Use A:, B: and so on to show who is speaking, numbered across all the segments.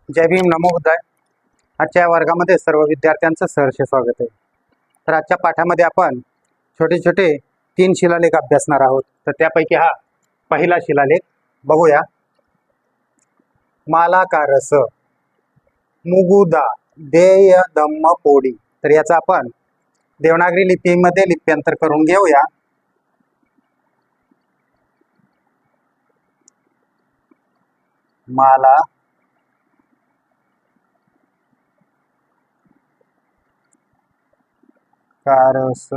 A: जय भीम, नमो बुद्धाय. आजच्या या वर्गामध्ये सर्व विद्यार्थ्यांचं सहर्ष स्वागत आहे. तर आजच्या पाठामध्ये आपण छोटे छोटे 3 शिलालेख अभ्यासणार आहोत. तर त्यापैकी हा पहिला शिलालेख बघूया. मालाकारस मुगुदा देय धम्म पोडी. तर याचा आपण देवनागरी लिपीमध्ये लिप्यांतर करून घेऊया. माला कारस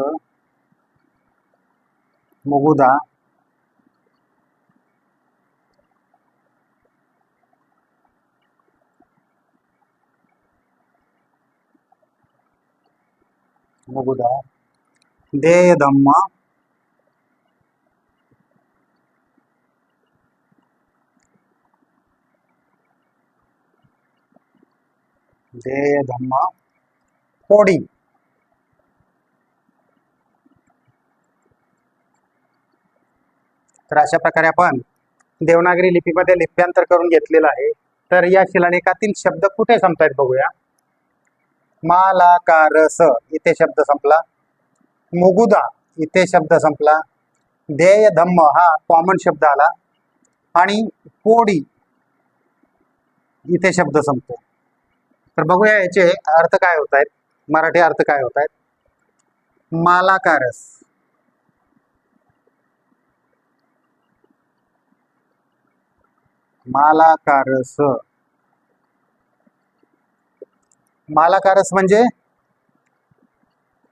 A: मुगुदा मुगुदा देय धम्म पोडी. तर अशा प्रकारे आपण देवनागरी लिपीमध्ये लिप्यांतर करून घेतलेलं आहे. तर या शिलालेखातील शब्द कुठे संपतायत बघूया. मालाकारस इथे शब्द संपला, मुगुदा इथे शब्द संपला, देय धम्म हा कॉमन शब्द आला आणि पोडी इथे शब्द संपतो. तर बघूया याचे अर्थ काय होत आहेत, मराठी अर्थ काय होत आहेत. मालाकारस मालाकारस मालाकारस म्हणजे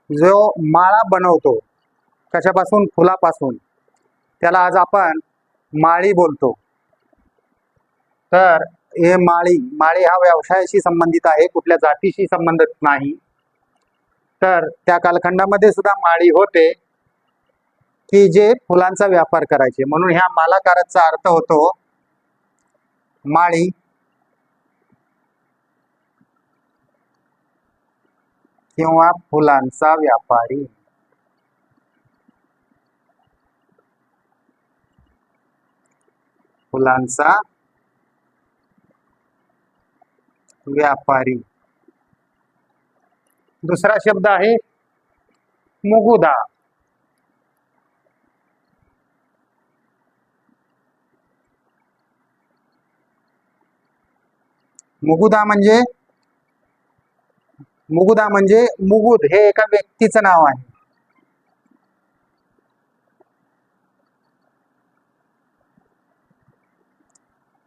A: जो माळा बनवतो, कशापासून? फुलापासून. त्याला आज आपण माळी बोलतो. तर हे माळी हा व्यवसायाशी संबंधित आहे, कुठल्या जातीशी संबंधित नाही. तर त्या कालखंडामध्ये सुद्धा माळी होते की जे फुलांचा व्यापार करायचे. म्हणून ह्या मालाकारचा अर्थ होतो माळी किंवा फुलांचा व्यापारी. फुलांचा व्यापारी. दुसरा शब्द आहे मुगुदा. मुगुदा म्हणजे मुगुद हे एका व्यक्तीचं नाव आहे.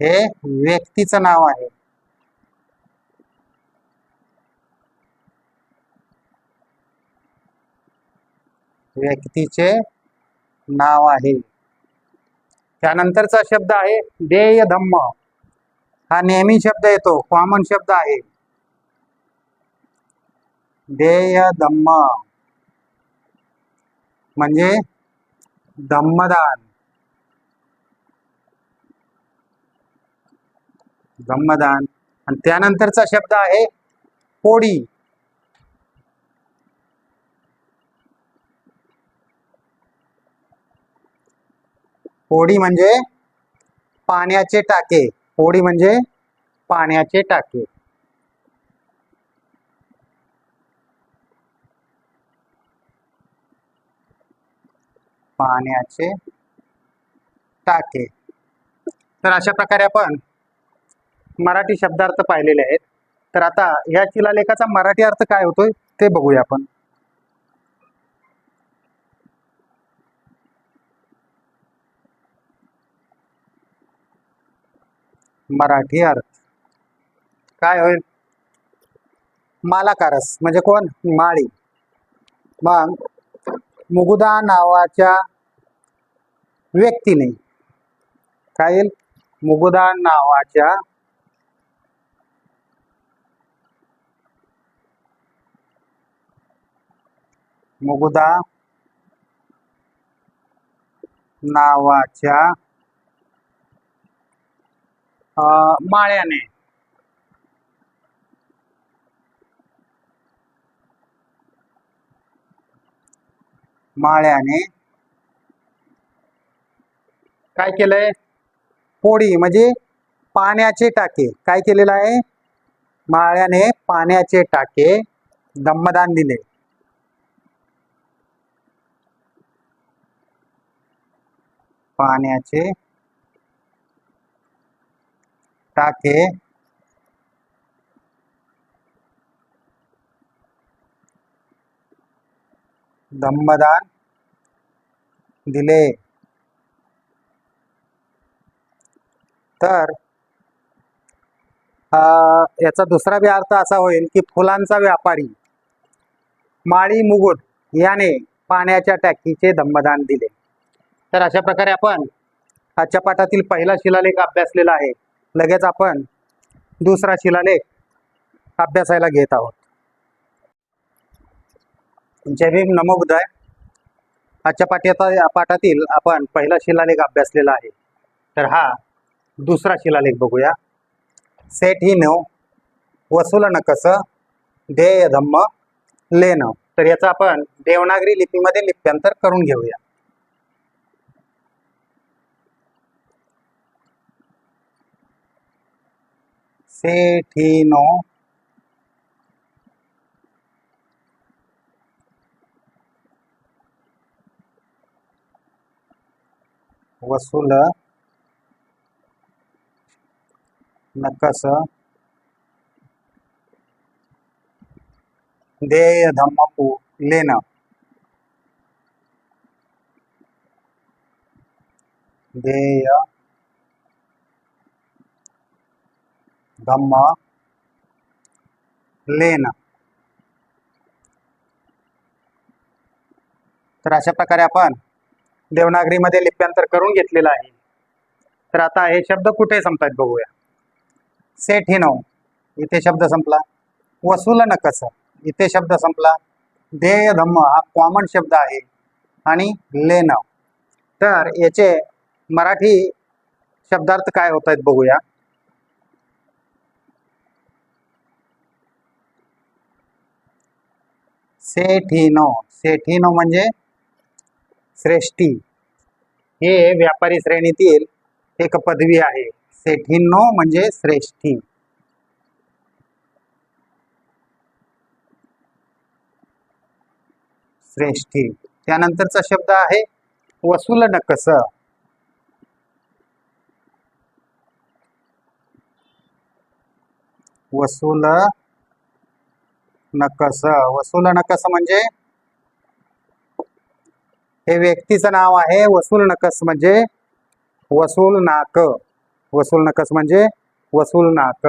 A: हे व्यक्तीचं नाव आहे. व्यक्तीचे नाव आहे. त्यानंतरचा शब्द आहे देय धम्म. हा नेहमी शब्द येतो, कॉमन शब्द आहे. देय धम्म म्हणजे धम्मदान. आणि त्यानंतरचा शब्द आहे पोडी. पोडी म्हणजे पाण्याचे टाके. पोडी म्हणजे पाण्याचे टाके. पाण्याचे टाके. तर अशा प्रकारे आपण मराठी शब्दार्थ पाहिलेले आहेत. तर आता या शिलालेखाचा मराठी अर्थ काय होतोय ते बघूया आपण. मराठी अर्थ काय होईल? मालाकारस म्हणजे कोण? माळी. मग मुगुदा नावाच्या व्यक्तीने काय येईल? मुगुदा नावाच्या माळ्याने काय केलंय? पोडी म्हणजे पाण्याचे टाके. काय केलेलं आहे? माळ्याने पाण्याचे टाके दम्मदान दिले. पाण्याचे टाके दम्मदान दिले. तर याचा दुसरा बी अर्थ असा होईल की फुलांचा व्यापारी माळी मुगुट याने पाण्याच्या टाकीचे दम्मदान दिले. तर अशा प्रकारे आपण आजच्या पाठातील पहिला शिलालेख अभ्यासलेला आहे. लगेच आपण दुसरा शिलालेख अभ्यासायला घेत आहोत. जय भीम, नमो बुद्धाय. आजच्या पाठातील आपण पहिला शिलालेख अभ्यासलेला आहे. तर हा दुसरा शिलालेख बघूया. सेठीनो वसूल नकस देय धम्म लेन. तर याचा आपण देवनागरी लिपीमध्ये लिप्यांतर करून घेऊया. सेठीनो वसूल नकस देय धम्म लेन. देय धम्म लेन. तर अशा प्रकारे आपण देवनागरीमध्ये लिप्यांतर करून घेतलेलं आहे. तर आता हे शब्द कुठे संपतात बघूया. सेठीनो इथे शब्द संपला. वसूल नकस इथे शब्द संपला. देय धम्म हा कॉमन शब्द आहे आणि लेन. तर याचे मराठी शब्दार्थ काय होत आहेत बघूया. सेठीनो, सेठीनो म्हणजे श्रेष्ठी. हे व्यापारी श्रेणीतील एक पदवी आहे. सेठीनो म्हणजे श्रेष्ठी. श्रेष्ठी. त्यानंतरचा शब्द आहे वसूल नकस. वसूल नकस. वसूल नकस म्हणजे हे व्यक्तीचं नाव आहे. वसूल नकस म्हणजे वसूल नाक. वसूल नकस म्हणजे वसूल नाक.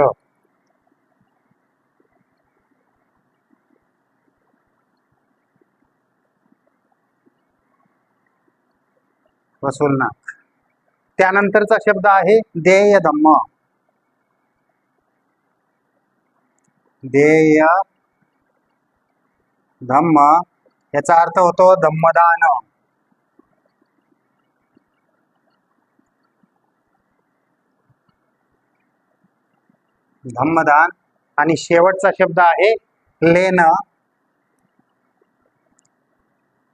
A: वसूल नाक. त्यानंतरचा शब्द आहे देय धम्म. देय धम्म याचा अर्थ होतो धम्मदान. धम्मदान. आणि शेवटचा शब्द आहे लेन.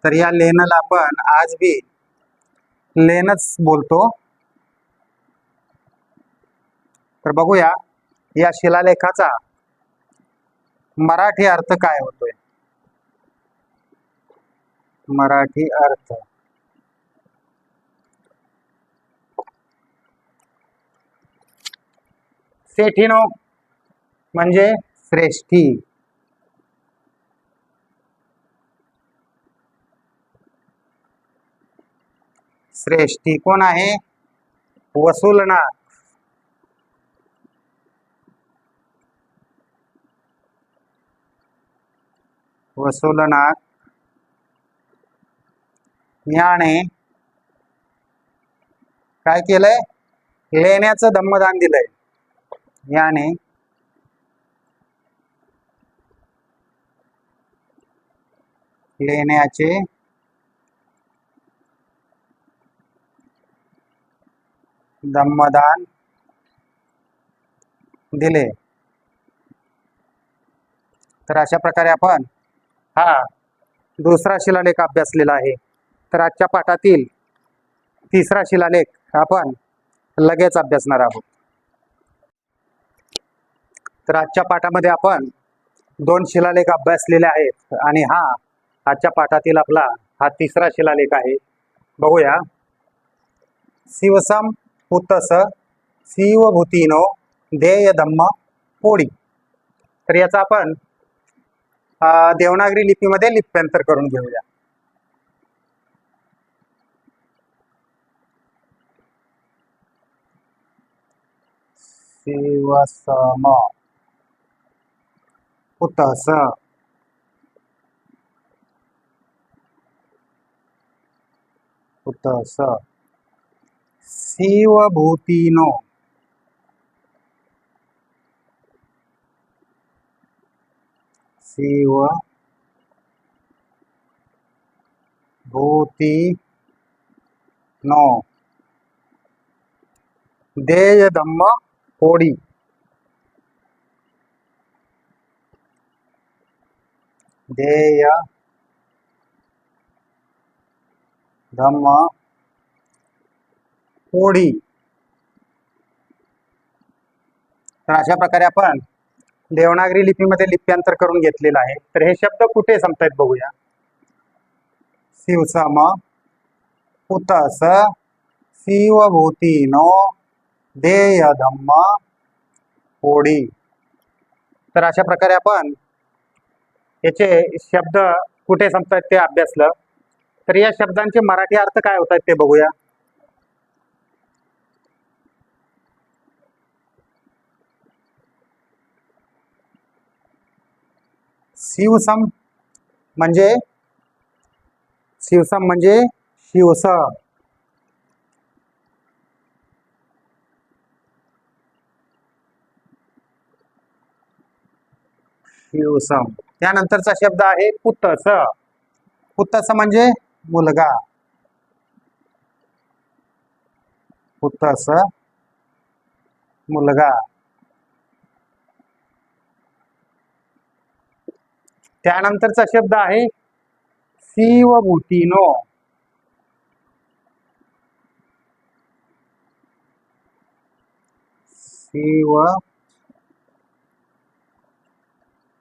A: तर या लेनला आपण आज भी लेनच बोलतो. तर बघूया या शिलालेखाचा मराठी अर्थ काय होतोय. मराठी अर्थ सेठीनो म्हणजे श्रेष्ठी. श्रेष्ठी कोण आहे. वसूलनाक. वसूलनाक याने काय केलंय. लेण्याचं धम्मदान दिलंय. याने लेण्याचे धम्मदान दिले. तर अशा प्रकारे आपण हा दुसरा शिलालेख अभ्यासलेला आहे. तर आजच्या पाठातील तिसरा शिलालेख आपण लगेच अभ्यासणार आहोत. तर आजच्या पाठामध्ये आपण 2 शिलालेख अभ्यासलेले आहेत आणि आजच्या पाठातील आपला हा 3रा शिलालेख आहे. बघूया. शिवसम पुतस शिवभूतीनो देय धम्म पोळी. तर याचा आपण देवनागरी लिपीमध्ये लिप्यांतर करून घेऊया. शिवसम पुतस पुतस शिवभूतीनो शिवभूतीनो देय धम्म पोळी. देय धम्म पोळी. तर अशा प्रकारे आपण देवनागरी लिपीमध्ये लिप्यांतर करून घेतलेलं आहे. तर हे शब्द कुठे संपतायत बघूया. शिवसम पुतस शिवभूतीनो देय धम्म पोळी. तर अशा प्रकारे आपण याचे शब्द कुठे संपतात ते अभ्यासलं. तर या शब्दांचे मराठी अर्थ काय होतात ते बघूया. शिवसम म्हणजे शिवस. शिवसम. त्यानंतरचा शब्द आहे पुतस. पुतस म्हणजे मुलगा. पुतस मुलगा. त्यानंतरचा शब्द आहे शिवभूतीनो.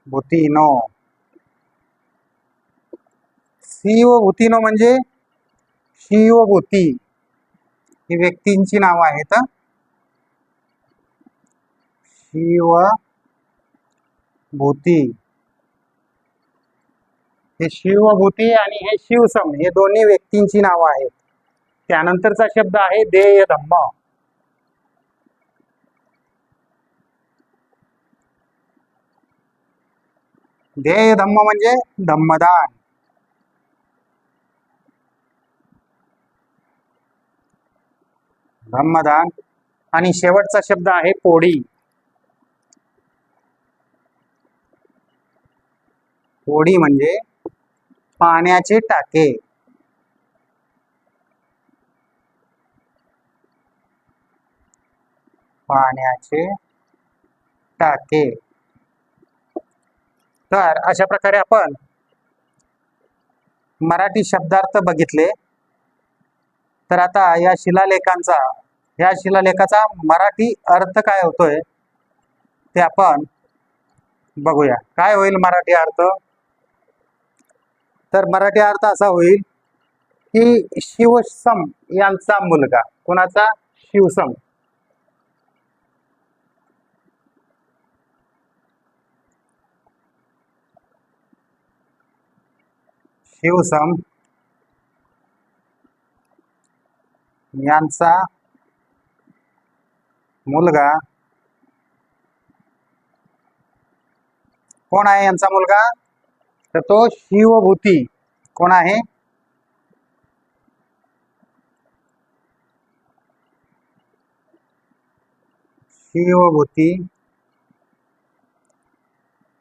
A: शिवभूतीनो. शिवभूतीनो म्हणजे शिवभूती ही व्यक्तींची नावं आहेत. शिवभूती हे शिवभूती आणि हे शिवसम हे दोन्ही व्यक्तींची नावं आहेत. त्यानंतरचा शब्द आहे देय धम्म. देय धम्म म्हणजे धम्मदान. धम्मदान. आणि शेवटचा शब्द आहे पोळी. पोळी म्हणजे पाण्याचे टाके. पाण्याचे टाके. तर अशा प्रकारे आपण मराठी शब्दार्थ बघितले. तर आता या शिलालेखाचा मराठी अर्थ काय होतोय ते आपण बघूया. काय होईल मराठी अर्थ. तर मराठी अर्थ असा होईल की शिवसम यांचा मुलगा. कोणाचा? शिवसम. शिवसम यांचा मुलगा. कोण आहे यांचा मुलगा? तर तो शिवभूती. कोण आहे? शिवभूती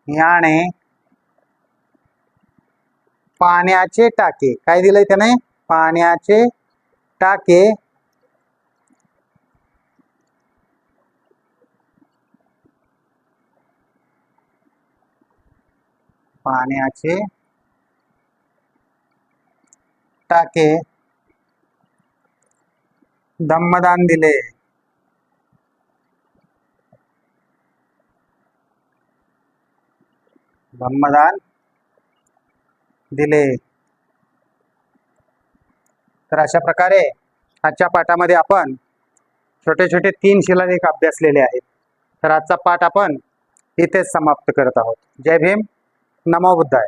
A: याने पाण्याचे टाके. काय दिलंय त्याने? पाण्याचे टाके पाण्याचे टाके धम्मदान दिले. ब्रह्मदान दिले. तर अशा प्रकारे आजच्या पाठामध्ये आपण छोटे छोटे 3 शिलालेख अभ्यासलेले आहेत. तर आजचा पाठ आपण इथेच समाप्त करत आहोत. जय भीम, नमो बुद्धाय.